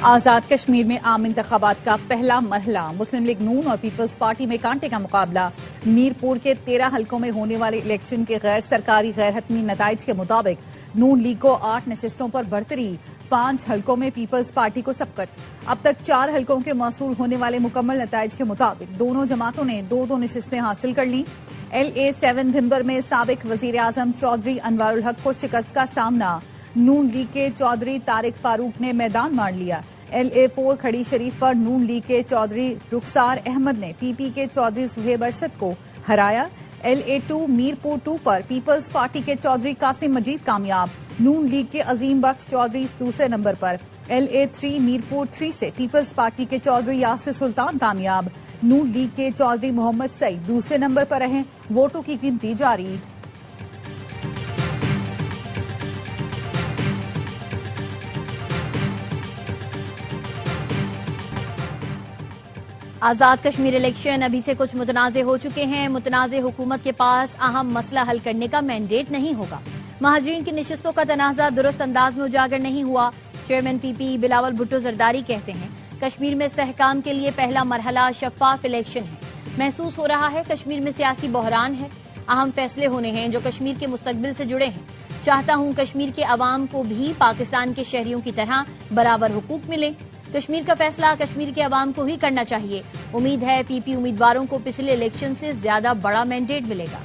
آزاد کشمیر میں عام انتخابات کا پہلا مرحلہ مسلم لیگ نون اور پیپلز پارٹی میں کانٹے کا مقابلہ۔ میر پور کے 13 حلقوں میں ہونے والے الیکشن کے غیر سرکاری غیر حتمی نتائج کے مطابق نون لیگ کو 8 نشستوں پر برتری، 5 حلقوں میں پیپلز پارٹی کو سبقت۔ اب تک 4 حلقوں کے موصول ہونے والے مکمل نتائج کے مطابق دونوں جماعتوں نے 2 نشستیں حاصل کر لیں۔ LA7 بھمبر میں سابق وزیر اعظم چودھری انوار الحق کو شکست کا سامنا، نون لیگ کے چودھری طارق فاروق نے میدان مار لیا۔ LA4 کھڑی شریف پر نون لیگ کے چودھری رخسار احمد نے PP کے چودھری صہیب ارشد کو ہرایا۔ LA2 میر پور 2 پر پیپلز پارٹی کے چودھری قاسم مجید کامیاب، نون لیگ کے عظیم بخش چودھری دوسرے نمبر پر۔ LA3 میر پور 3 سے پیپلز پارٹی کے چودھری یاسر سلطان کامیاب، نون لیگ کے چودھری محمد سعید دوسرے نمبر پر رہیں۔ ووٹوں کی گنتی جاری۔ آزاد کشمیر الیکشن ابھی سے کچھ متنازع ہو چکے ہیں۔ متنازع حکومت کے پاس اہم مسئلہ حل کرنے کا مینڈیٹ نہیں ہوگا۔ مہاجرین کی نشستوں کا تنازع درست انداز میں اجاگر نہیں ہوا۔ چیئرمین PP بلاول بھٹو زرداری کہتے ہیں کشمیر میں استحکام کے لیے پہلا مرحلہ شفاف الیکشن ہے۔ محسوس ہو رہا ہے کشمیر میں سیاسی بحران ہے، اہم فیصلے ہونے ہیں جو کشمیر کے مستقبل سے جڑے ہیں۔ چاہتا ہوں کشمیر کے عوام کو بھی پاکستان کے شہریوں کی طرح برابر حقوق ملیں۔ کشمیر کا فیصلہ کشمیر کے عوام کو ہی کرنا چاہیے۔ امید ہے PP امیدواروں کو پچھلے الیکشن سے زیادہ بڑا مینڈیٹ ملے گا۔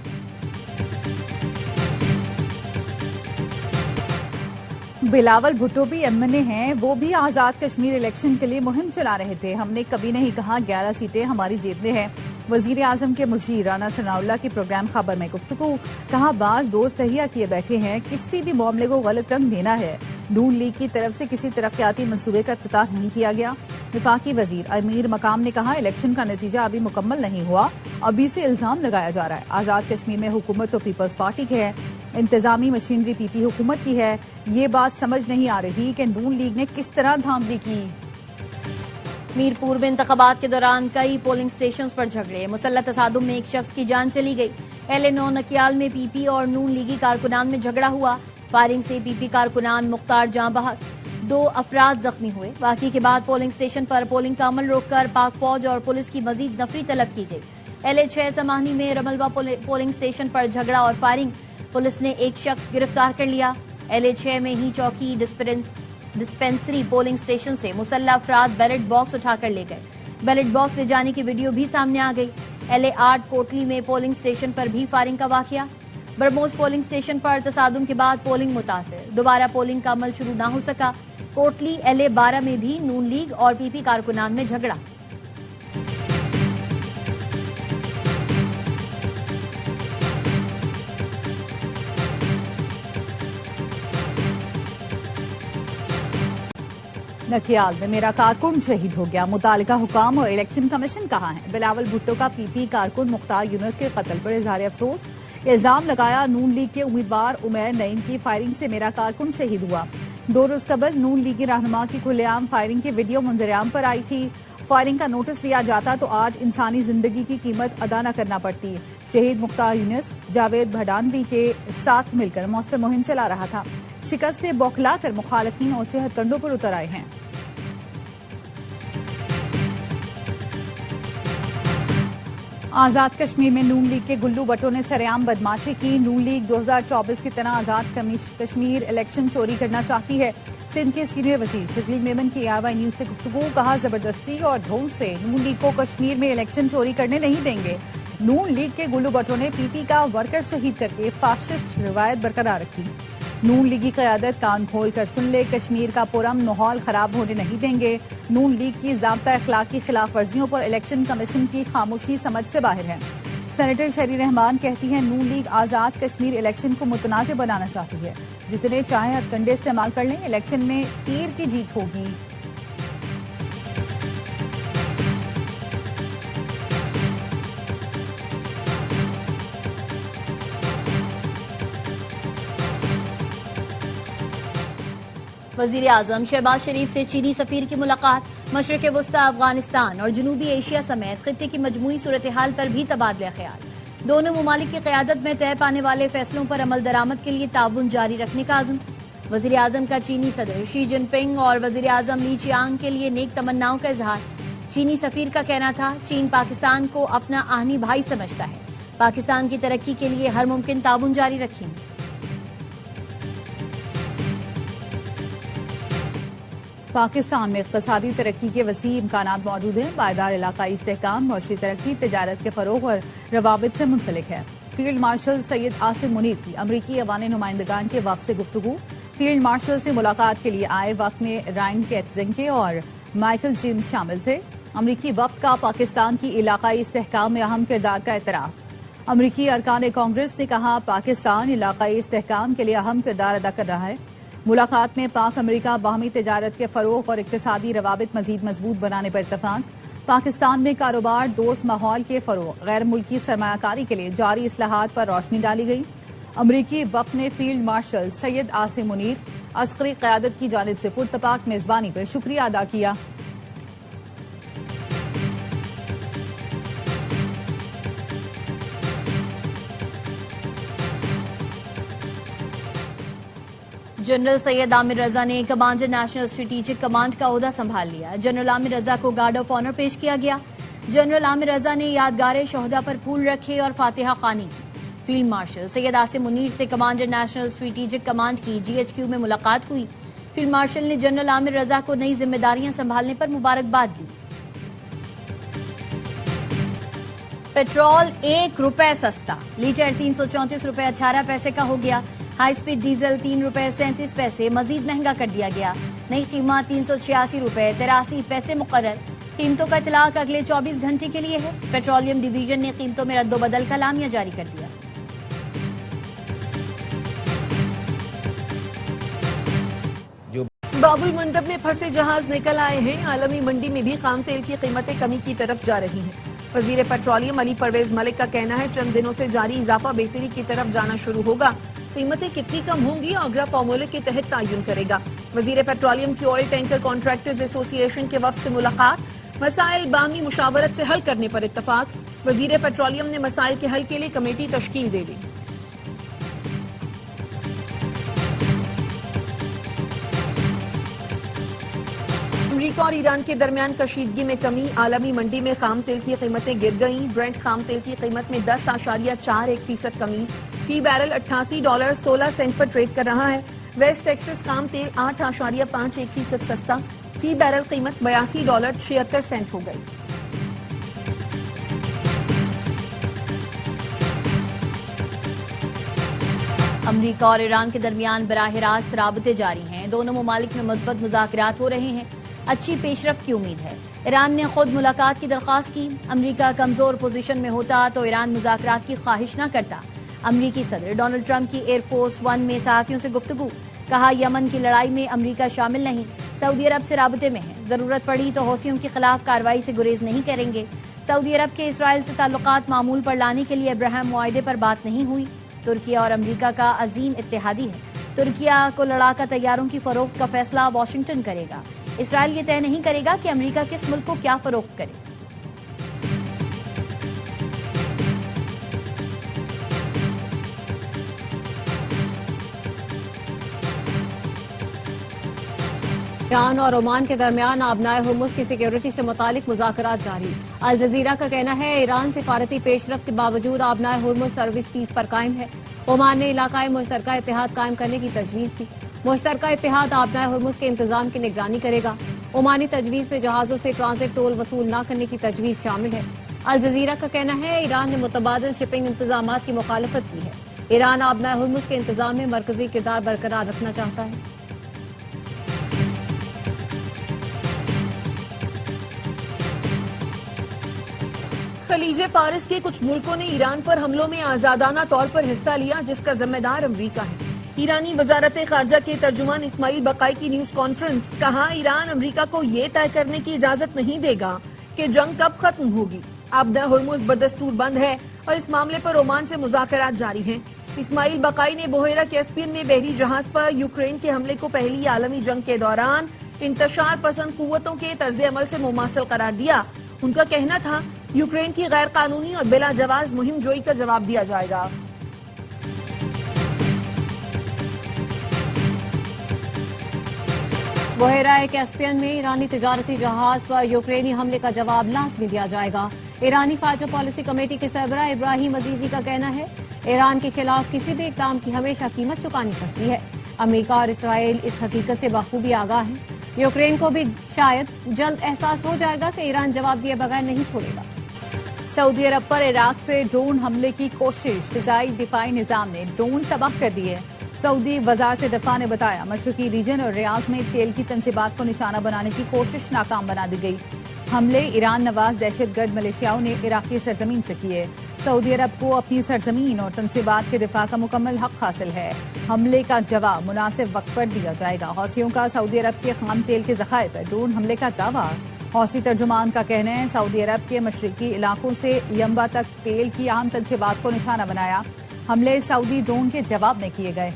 بلاول بھٹو بھی MNA ہیں، وہ بھی آزاد کشمیر الیکشن کے لیے مہم چلا رہے تھے۔ ہم نے کبھی نہیں کہا 11 سیٹیں ہماری جیب میں ہیں۔ وزیر اعظم کے مشیر رانا ثناء اللہ کی پروگرام خبر میں گفتگو، کہا بعض دوست تہیہ کیے بیٹھے ہیں، کسی بھی معاملے کو غلط رنگ دینا ہے۔ نون لیگ کی طرف سے کسی ترقیاتی منصوبے کا افتتاح نہیں کیا گیا۔ وفاقی وزیر امیر مقام نے کہا الیکشن کا نتیجہ ابھی مکمل نہیں ہوا، ابھی سے الزام لگایا جا رہا ہے۔ آزاد کشمیر میں حکومت تو پیپلز پارٹی کی ہے، انتظامی مشینری PP حکومت کی ہے۔ یہ بات سمجھ نہیں آ رہی کہ نون لیگ نے کس طرح دھاندلی کی۔ میر پور میں انتخابات کے دوران کئی پولنگ سٹیشنز پر جھگڑے، مسلح تصادم میں ایک شخص کی جان چلی گئی۔ LA9 نکیال میں PP اور نون لیگی کارکنان میں جھگڑا ہوا، فائرنگ سے PP کارکنان مختار جاں بحق، 2 افراد زخمی ہوئے۔ واقعے کے بعد پولنگ سٹیشن پر پولنگ کا عمل روک کر پاک فوج اور پولیس کی مزید نفری طلب کی گئی۔ LA6 سماہنی میں رملوا پولنگ سٹیشن پر جھگڑا اور فائرنگ، پولیس نے ایک شخص گرفتار کر لیا۔ LA6 میں ہی چوکی ڈسپنسری پولنگ سٹیشن سے مسلح افراد بیلٹ باکس اٹھا کر لے گئے۔ بیلٹ باکس لے جانے کی ویڈیو بھی سامنے آ گئی۔ LA8 کوٹلی میں پولنگ سٹیشن پر بھی فائرنگ کا واقعہ، برموز پولنگ سٹیشن پر تصادم کے بعد پولنگ متاثر، دوبارہ پولنگ کا عمل شروع نہ ہو سکا۔ کوٹلی LA12 میں بھی نون لیگ اور PP کارکنان میں جھگڑا۔ نکیال میں میرا کارکن شہید ہو گیا، متعلقہ حکام اور الیکشن کمیشن کہاں ہے؟ بلاول بھٹو کا PP کارکن مختار یونس کے قتل پر اظہار افسوس، الزام لگایا نون لیگ کے امیدوار عمیر نعیم کی فائرنگ سے میرا کارکن شہید ہوا۔ 2 روز قبل نون لیگی رہنما کی کھلے عام فائرنگ کی ویڈیو منظر عام پر آئی تھی۔ فائرنگ کا نوٹس لیا جاتا تو آج انسانی زندگی کی قیمت ادا نہ کرنا پڑتی۔ شہید مختار یونس جاوید بھڈانوی کے ساتھ مل کر مؤثر مہم چلا رہا تھا۔ شکست سے بوکھلا کر مخالفین اونچے ہتھ کنڈوں پر اتر آئے ہیں۔ آزاد کشمیر میں نون لیگ کے گلو بٹوں نے سرعام بدماشی کی۔ نون لیگ 2024 کی طرح آزاد کشمیر الیکشن چوری کرنا چاہتی ہے۔ سندھ کے سینئر وزیر شجیل میمن کی AY نیوز سے گفتگو، کہا زبردستی اور دھونس سے نون لیگ کو کشمیر میں الیکشن چوری کرنے نہیں دیں گے۔ نون لیگ کے گلو بٹوں نے PP کا ورکر شہید کر کے فاشسٹ روایت برقرار رکھی۔ نون لیگی قیادت کان کھول کر سن لے، کشمیر کا پرامن ماحول خراب ہونے نہیں دیں گے۔ نون لیگ کی ضابطہ اخلاق کی خلاف ورزیوں پر الیکشن کمیشن کی خاموشی سمجھ سے باہر ہے۔ سینیٹر شہری رحمان کہتی ہیں نون لیگ آزاد کشمیر الیکشن کو متنازع بنانا چاہتی ہے، جتنے چاہیں ہتھ کنڈے استعمال کر لیں، الیکشن میں تیر کی جیت ہوگی۔ وزیر اعظم شہباز شریف سے چینی سفیر کی ملاقات، مشرق وسطی افغانستان اور جنوبی ایشیا سمیت خطے کی مجموعی صورتحال پر بھی تبادلہ خیال۔ دونوں ممالک کی قیادت میں طے پانے والے فیصلوں پر عمل درآمد کے لیے تعاون جاری رکھنے کا عزم۔ वजीर आजम का चीनी सदर शी जिनपिंग और वजीर आजम ली चियांग के लिए नेक तमन्नाओं का इजहार। चीनी सफीर का कहना था, चीन पाकिस्तान को अपना आहनी भाई समझता है, पाकिस्तान की तरक्की के लिए हर मुमकिन ताउन जारी रखेंगे। पाकिस्तान में इक़्तिसादी तरक्की के वसी इम्कानात मौजूद हैं। पायदार इलाकाई इस्तेहकाम, मौशी तरक्की, तिजारत के फ़रोग़ और रवाबित से मुंसलिक है। फील्ड मार्शल सैयद आसिम मुनीर की अमरीकी अवान नुमाइंदगान के वफ़द से गुफ्तगू। फील्ड मार्शल से मुलाकात के लिए आए वक्त में रायन केट्जिंके और माइकल जेम्स शामिल थे। अमरीकी वफ़द का पाकिस्तान की इलाकाई इस्तेहकाम में अहम किरदार का एतराफ़। अमरीकी अरकान कांग्रेस ने कहा, पाकिस्तान इलाकाई इस्तेहकाम के लिए अहम किरदार अदा कर रहा है। मुलाकात में पाक अमरीका बाहमी तिजारत के फ़रोग़ और इक़्तिसादी रवाबित मज़ीद मजबूत बनाने पर इत्तफ़ाक़। पाकिस्तान में कारोबार दोस्त माहौल के फ़रोग़, गैर मुल्की सरमायाकारी के लिए जारी इस्लाहात पर रोशनी डाली गई। अमरीकी वफ़द ने फील्ड मार्शल सैयद आसिम मुनीर अस्करी क़यादत की जानिब से पुरतपाक मेज़बानी पर शुक्रिया अदा किया। जनरल सैयद आमिर रजा ने कमांडर नेशनल स्ट्रेटेजिक कमांड का ओहदा संभाल लिया। जनरल आमिर रजा को गार्ड ऑफ ऑनर पेश किया गया। जनरल आमिर रजा ने यादगार शोहदा पर फूल रखे और फातिहा खानी की। फील्ड मार्शल सैयद आसिम मुनीर से कमांडर नेशनल स्ट्रेटेजिक कमांड की GHQ में मुलाकात हुई। फील्ड मार्शल ने जनरल आमिर रजा को नई जिम्मेदारियां संभालने पर मुबारकबाद दी। पेट्रोल ₹1 सस्ता, लीटर 334 रुपए 18 पैसे का हो गया। हाई स्पीड डीजल ₹3.37 मजीद महंगा कर दिया गया। नई कीमत ₹386.83 मुकर्रर। कीमतों का इतलाक अगले 24 घंटे के लिए है। पेट्रोलियम डिवीजन ने कीमतों में रद्दोबदल का लामिया जारी कर दिया। बाबुल मंडप में फंसे जहाज निकल आए हैं। आलमी मंडी में भी खाम तेल की कीमतें कमी की तरफ जा रही हैं। वजीर पेट्रोलियम अली परवेज मलिक का कहना है, चंद दिनों से जारी इजाफा बेहतरी की तरफ जाना शुरू होगा। कीमतें कितनी कम होंगी, आगरा फॉर्मूले के तहत तयन करेगा। वजीर पेट्रोलियम की ऑयल टैंकर कॉन्ट्रैक्टर्स एसोसिएशन के वफद से मुलाकात, मसाइल बामी मुशावरत से हल करने पर इत्तफाक। वजीर पेट्रोलियम ने मसाइल के हल के लिए कमेटी तश्कील दे दी। अमरीका और ईरान के दरमियान कशीदगी में कमी, आलमी मंडी में खाम तेल की कीमतें गिर गईं। ब्रेंट खाम तेल की कीमत में 10.41% कमी, फी बैरल $88.16 पर ट्रेड कर रहा है। वेस्ट टेक्सास खाम तेल 8.51% सस्ता, फी बैरल कीमत $82.76 हो गई। अमरीका और ईरान के दरमियान बराह रास्त राबते जारी हैं। दोनों ममालिक में मुस्बत मुज़ाकरात हो रहे हैं। अच्छी पेशरफ्त की उम्मीद है। ईरान ने खुद मुलाकात की दरख्वास्त की। अमरीका कमजोर पोजीशन में होता तो ईरान मुज़ाकरात की ख्वाहिश न करता। अमरीकी सदर डोनाल्ड ट्रंप की एयरफोर्स 1 में सहाफियों से गुफ्तगू, कहा, यमन की लड़ाई में अमरीका शामिल नहीं, सऊदी अरब से राबते में है। जरूरत पड़ी तो हौसियों के खिलाफ कार्रवाई से गुरेज नहीं करेंगे। सऊदी अरब के इसराइल से ताल्लुकात मामूल पर लाने के लिए अब्राहम मुआहदे पर बात नहीं हुई। तुर्किया और अमरीका का अजीम इत्तेहादी है। तुर्किया को लड़ाका तैयारों की फरोख्त का फैसला वाशिंगटन करेगा। इसराइल ये तय नहीं करेगा कि अमरीका किस मुल्क को क्या फरोख्त करे। ईरान और ओमान के दरमियान आबनाए हुर्मुज़ की सिक्योरिटी से मुतालिक मुज़ाकरात जारी। अल जज़ीरा का कहना है, ईरान सिफारती पेशरफ्त के बावजूद आबनाए हुर्मुज़ सर्विस पीस पर कायम है। ओमान ने इलाकाई मुश्तरका इत्तेहाद कायम करने की तजवीज़ दी। मुश्तरका इत्तेहाद आबनाए हुर्मुज़ के इंतजाम की निगरानी करेगा। ओमानी तजवीज़ में जहाज़ों से ट्रांजिट टोल वसूल न करने की तजवीज़ शामिल है। अल जज़ीरा का कहना है, ईरान ने मुतबादिल शिपिंग इंतजामात की मुखालफत की है। ईरान आबनाए हुर्मुज़ के इंतजाम में मरकजी किरदार बरकरार रखना चाहता है। खलीज फारिस के कुछ मुल्कों ने ईरान पर हमलों में आजादाना तौर पर हिस्सा लिया, जिसका जिम्मेदार अमरीका है। ईरानी वजारत खारजा के तर्जुमान इस्माइल बकाई की न्यूज कॉन्फ्रेंस, कहा, ईरान अमरीका को ये तय करने की इजाजत नहीं देगा कि जंग कब खत्म होगी। आबना हुर्मुज़ बदस्तूर बंद है और इस मामले पर ओमान से मुज़ाकरात जारी हैं। इस्माइल बकाई ने बोहेरा कैस्पियन में बहरी जहाज पर यूक्रेन के हमले को पहली आलमी जंग के दौरान इंतशार पसंद कुव्वतों के तर्ज अमल से मुमासिल करार दिया। उनका कहना था, यूक्रेन की गैर कानूनी और बिला जवाज मुहिम जोई का जवाब दिया जाएगा। बहराए कैस्पियन में ईरानी तिजारती जहाज पर यूक्रेनी हमले का जवाब लाजमी दिया जाएगा। ईरानी खारजा पॉलिसी कमेटी के सरबराह इब्राहिम अजीजी का कहना है, ईरान के खिलाफ किसी भी इकदाम की हमेशा कीमत चुकानी पड़ती है। अमेरिका और इसराइल इस हकीकत से बखूबी आगाह हैं। यूक्रेन को भी शायद जल्द एहसास हो जाएगा कि ईरान जवाब दिए बगैर नहीं छोड़ेगा। सऊदी अरब पर इराक से ड्रोन हमले की कोशिश, फिजाई दिफाई निजाम ने ड्रोन तबाह कर दिए। सऊदी वजारत दिफा ने बताया, मशरकी रीजन और रियाज में तेल की तंसीबात को निशाना बनाने की कोशिश नाकाम बना दी गई। हमले ईरान नवाज दहशतगर्द मलेशियाओं ने इराकी सरजमीन से किए। सऊदी अरब को अपनी सरजमीन और तंसीबात के दिफा का मुकम्मल हक हासिल है। हमले का जवाब मुनासिब वक्त पर दिया जाएगा। हौसियों का सऊदी अरब के खाम तेल के ज़खायर पर ड्रोन हमले का दावा। हौसी तर्जुमान का कहना है, सऊदी अरब के मशरकी इलाकों से यंबा तक तेल की अहम तंसीबात को निशाना बनाया। हमले सऊदी ड्रोन के जवाब में किए गए।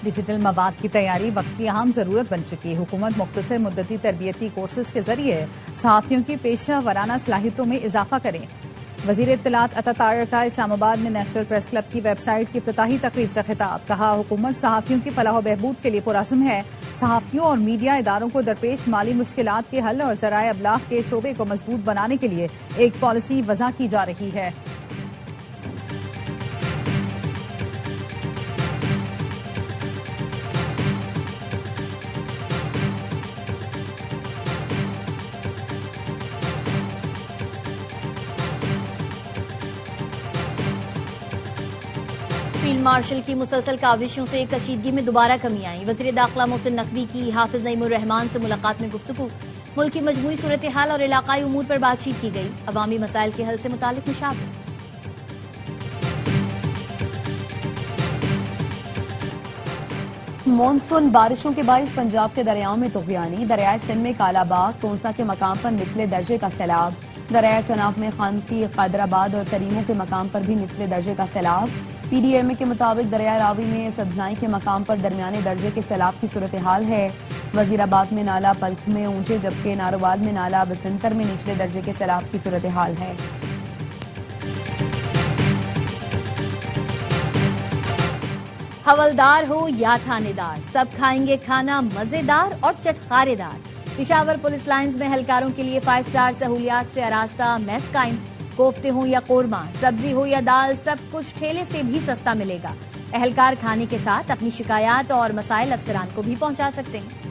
डिजिटल मवाद की तैयारी वक्त की अहम जरूरत बन चुकी है। हुकूमत मुख्तसर मुद्दती तरबियती कोर्सेज के जरिए सहाफ़ियों की पेशा वराना सलाहियतों में इजाफा करें। वजीर इत्तलात अता तारर का इस्लामाबाद में नेशनल प्रेस क्लब की वेबसाइट की इफ्तिताही तकरीब से खिताब। कहा, हुकूमत सहाफ़ियों की फलाह बहबूद के लिए पुरअज़्म है। सहाफ़ियों और मीडिया इदारों को दरपेश माली मुश्किलात के हल और ज़राए अबलाग के शोबे को मजबूत बनाने के लिए एक पॉलिसी वज़ा की जा रही है। फील्ड मार्शल की मुसलसल काविशों से कशीदगी में दोबारा कमी आई। वज़ीर दाखिला मोहसिन नकवी की हाफिज नईमुर रहमान से मुलाकात में गुफ्तगू। मुल्क की मजमूई सूरत हाल और इलाकाई उमूर पर बातचीत की गई। अवामी मसाइल के हल से मुतालिक मुशावरत। मॉनसून बारिशों के बाइस पंजाब के दरियाओं में तुग़यानी। दरियाए सिंध में कालाबाग, तोंसा के मकाम पर निचले दर्जे का सैलाब। दरियाए चनाब में खानकी, कैदराबाद और करीमों के मकाम पर भी निचले दर्जे का सैलाब। PDMA के मुताबिक दरियाए रावी में सदनाई के मकाम पर दरमियाने दर्जे के सैलाब की सूरत हाल है। वजीराबाद में नाला पल्ख में ऊंचे, जबकि नारोवाल में नाला बसंतर में निचले दर्जे के सैलाब की सूरत हाल है। हवलदार हो या थानेदार, सब खाएंगे खाना मजेदार और चटखारेदार। पिशावर पुलिस लाइंस में एहलकारों के लिए 5 स्टार सहूलियात से आरास्ता मेस कायम। कोफ्ते हो या कोरमा, सब्जी हो या दाल, सब कुछ ठेले से भी सस्ता मिलेगा। एहलकार खाने के साथ अपनी शिकायत और मसाइल अफसरान को भी पहुंचा सकते हैं।